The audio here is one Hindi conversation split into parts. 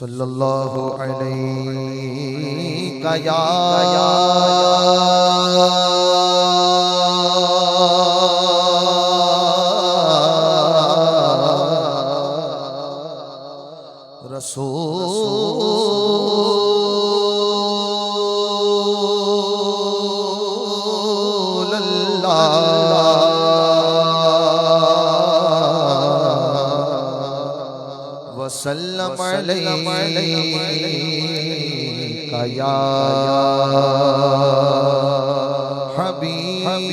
सल्लल्लाहु अलैहि या रसूल अल्लाह वसल्लम अलैका या हबीब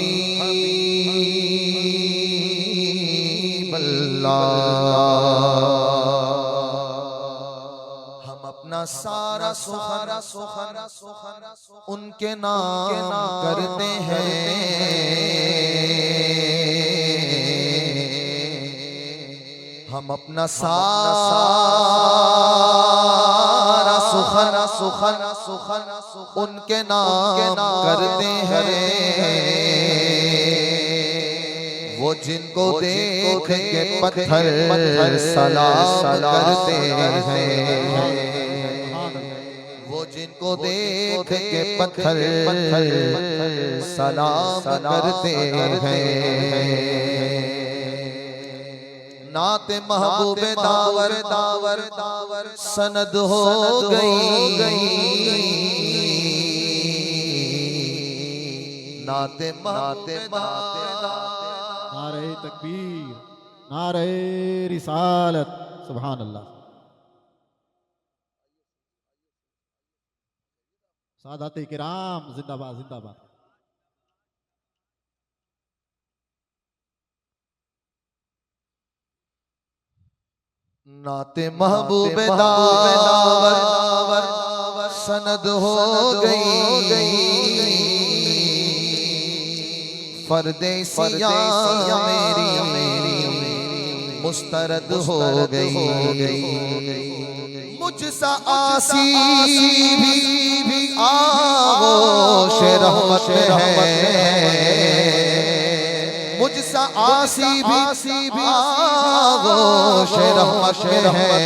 अल्लाह। हम अपना सारा सुखन उनके नाम करते हैं। हम अपना सारा सुखन उनके नाम करते हैं। वो जिनको देख के पत्थर सलाम करते हैं। वो जिनको देख के पत्थर सलाम करते हैं। नाते महबूबे दावर सनद हो गई। नाते नारे तकबीर, नारे रिसालत, सुभान अल्लाह। सादाते किराम जिंदाबाद जिंदाबाद। नाते महबूबे दावर सनद हो गई। फर्दे सियाम मेरी मुस्तरद हो गई। मुझसा आसी भी आगोश रहमत है। मुझसा आसी भी आगोश रहमत है।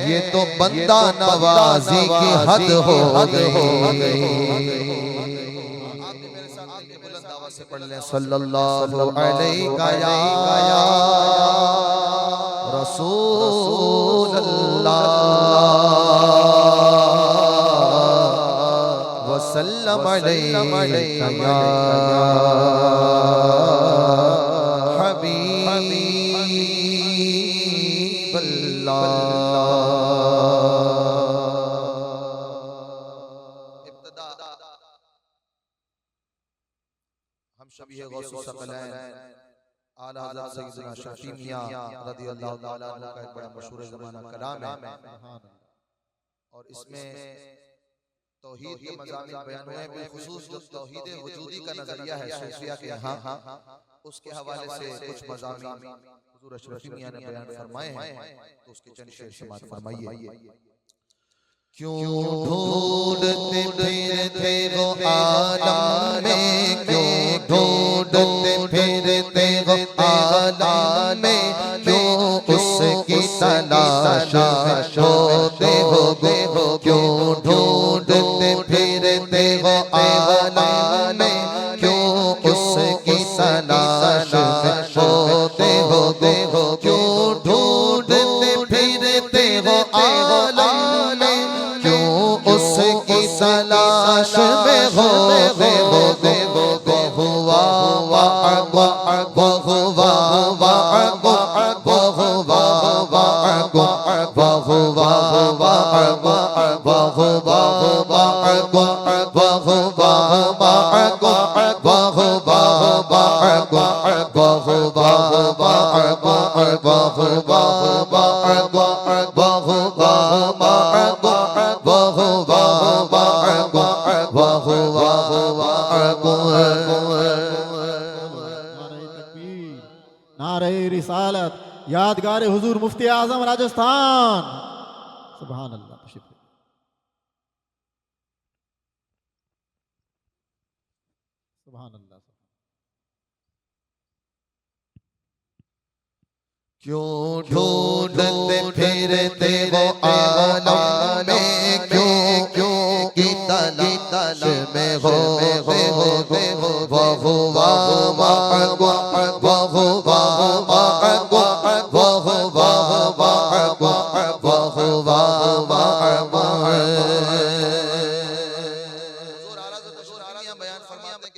ये तो बंदा नवाजी की हद हो गई। से पढ़ लें सल्लल्लाहु अलैहि या रसूल अल्लाह वसल्लम अलैका या हबीब अल्लाह। शबीह गौस सकलैन आला हज़रत सैयदना शफ़ी मियां रज़ियल्लाहु ताला अन्हु का एक बड़ा मशहूर ज़माना कलाम है और इसमें तौहीद के मज़ामीन बयान हुए हैं। बिलखुसूस जो तौहीद वजूदी का नज़रिया है सूफिया के यहाँ, उसके हवाले से कुछ मज़ामीन हुज़ूर शफ़ी मियां ने बयान फरमाए हैं, तो उसके चंद शेर समाअत फरमाइए। क्यों ढूंढते फिरते वो आलम में, क्यों ढूंढते फिरते वो आलम में, क्यों उसकी तलाश में होते हो। क्यों ढूंढते फिरते वो आलम में, क्यों उसकी तलाश में होते हो। क्यों ढूंढते फिरते वो आलम में, क्यों उसकी तलाश में होते हो। बहुवा बहुवा बहुवा नारे रिसालत, यादगार हुजूर मुफ्ती आजम राजस्थान, सुभान अल्लाह। सुभान अल्लाह। क्यों ढूंढते फिरते वो आलम में, क्यों क्यों की तलाश में हो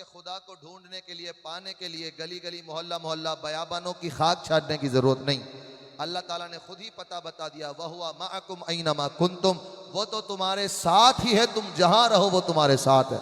खुदा को ढूंढने के लिए, पाने के लिए गली गली मोहल्ला मोहल्ला बयाबानों की खाक छाटने की जरूरत नहीं। अल्लाह ताला ने खुद ही पता बता दिया, वहुवा माअकुम ऐनमा कुंतुम, वो तो तुम्हारे साथ ही है, तुम जहां रहो वो तुम्हारे साथ है।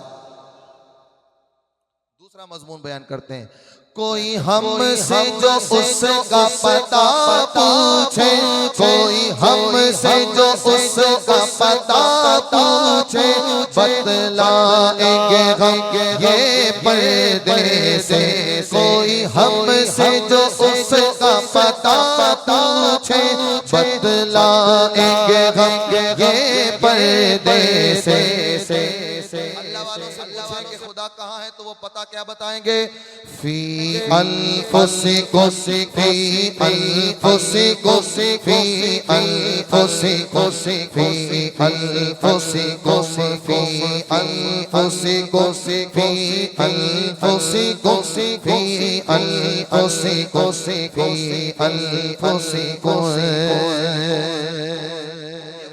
दूसरा मजमून बयान करते हैं, कोई हमसे जो उसका पता पूछे, कोई हमसे जो उसका पता पूछे, बतलाएंगे हम ये पर्दे से। कोई हमसे जो उसका पता पूछे, बतलाएंगे हम ये पर्दे से। अल्लाह वालों से पूछे कि खुदा कहाँ है, तो वो पता क्या बताएंगे, फी अनफुसिकुम फी अनफुसिकुम फी अनफुसिकुम फी अनफुसिकुम फी अनफुसिकुम फी अनफुसिकुम फी अनफुसिकुम फी अनफुसिकुम।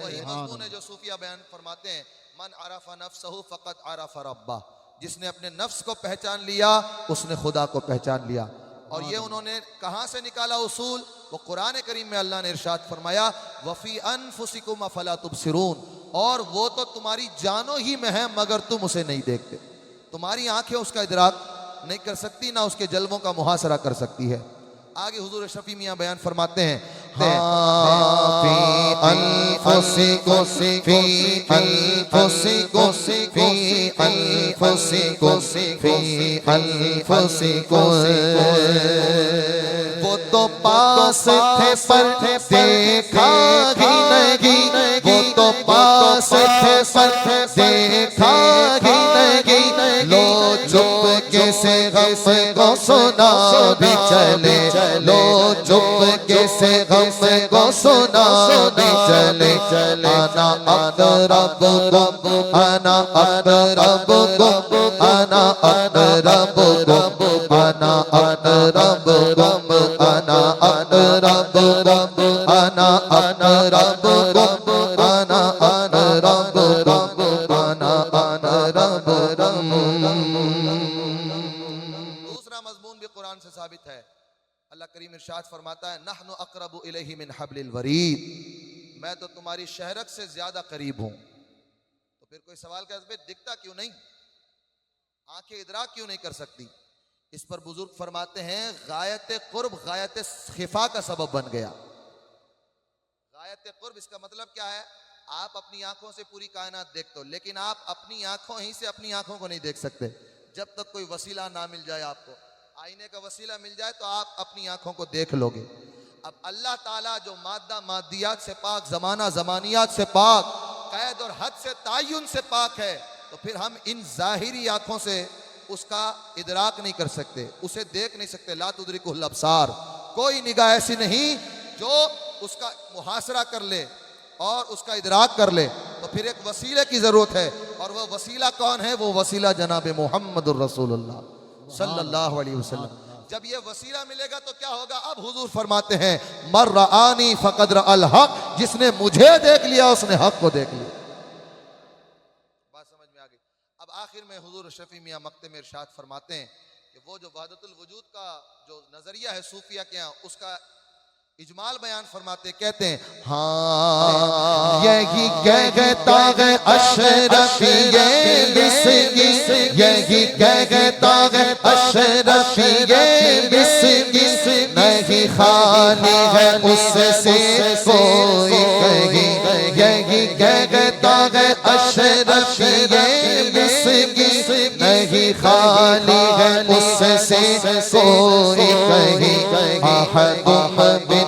वही मज़मून है जो सूफिया बयान फरमाते हैं, मन अरफ़ा नफ्सहु फ़क़द अरफ़ा रब्बह, जिसने अपने नफ्स को पहचान लिया उसने खुदा को पहचान लिया। और ये उन्होंने कहाँ से निकाला उसूल, वो कुरान करीम में अल्लाह ने इरशाद फरमाया, वफ़ी अनफुसिकुम अफ़ला तुबसिरून, और वो तो तुम्हारी जानों ही में है मगर तुम उसे नहीं देखते। तुम्हारी आंखें उसका इदराक नहीं कर सकती, ना उसके जल्वों का मुहासरा कर सकती है। आगे हुजूर शफी मियाँ बयान फरमाते हैं, फी अनफुसिकुम फी अनफुसिकुम फी अनफुसिकुम फी अनफुसिकुम, वो तो पास थे पर देखा ही नहीं, वो तो पास थे पर देखा ही नहीं, लो चुपके से गम को सुना भी चले, लो चुपके से गम को सुना भी चले। आना अक़रब गुम, आना अक़रब गुम, आना अक़रब गुम, आना अक़रब गुम, आना अक़रब गुम, आना अक़रब गुम, आना अक़रब गुम, आना अक़रब गुम। दूसरा मज़मून भी कुरान से साबित है। अल्लाह करीम इरशाद फरमाता है, नहनु अक़रबु इलैहि मिन हब्लिल वरीद, मैं तो तुम्हारी शहरक से ज्यादा करीब हूं। तो फिर कोई सवाल कर, दिखता क्यों नहीं, आंखें इदराक क्यों नहीं कर सकती? इस पर बुजुर्ग फरमाते हैं, गायत कुर्ब गायत खिफा का सबब बन गया। गायत कुर्ब इसका मतलब क्या है, आप अपनी आंखों से पूरी कायनात देखते हो, लेकिन आप अपनी आंखों ही से अपनी आंखों को नहीं देख सकते जब तक कोई वसीला ना मिल जाए। आपको आईने का वसीला मिल जाए तो आप अपनी आंखों को देख लोगे। अब अल्लाह ताला जो मादा मादियात से पाक, जमाना जमानियात से पाक, कैद और हद से तायुन से पाक है, तो फिर हम इन जाहिरी आंखों से उसका इदराक नहीं कर सकते, उसे देख नहीं सकते। ला तुदरिकुल अब्सार, कोई निगाह ऐसी नहीं जो उसका मुहासरा कर ले और उसका इदराक कर ले। तो फिर एक वसीले की जरूरत है, और वह वसीला कौन है? वो वसीला जनाब मुहम्मदुर रसूलुल्लाह सल्लल्लाहु अलैहि वसल्लम। जब ये वसीला मिलेगा तो क्या होगा? अब हुजूर फरमाते हैं, मर रआनी फक़द रअल हक, जिसने मुझे देख लिया उसने हक को देख लिया। बात समझ में आ गई? अब आखिर में हुजूर शफी मियाँ मक्ते में इरशाद फरमाते हैं कि वो जो वहदतुल वजूद का जो नजरिया है सूफिया के यहाँ, उसका इजमाल बयान फरमाते, कहते हैं, हाँ यही कहता है अशरफी ये मिस्की, यही कहता है अशरफी ये मिस्की, नहीं खाली है उससे कोई कहीं, यही कहता है अशरफी ये मिस्की, नहीं खाली है उससे कोई कहीं। अहदुम बिन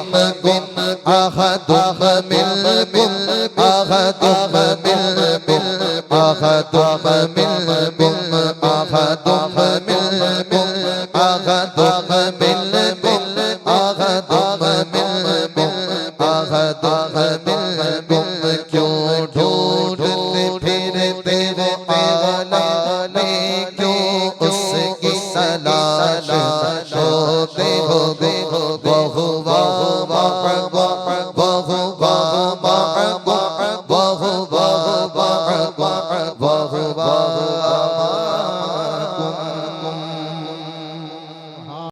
अहदुम मिल मिल, अहदुम मिल मिल, अहदुम मिल मिल, अहदुम मिल मिल, अहदुम मिल मिल, अहदुम मिल गुम क्यों ढूंढते फिरते हो आलम में क्यों उसकी तलाश होते हो बहु वाह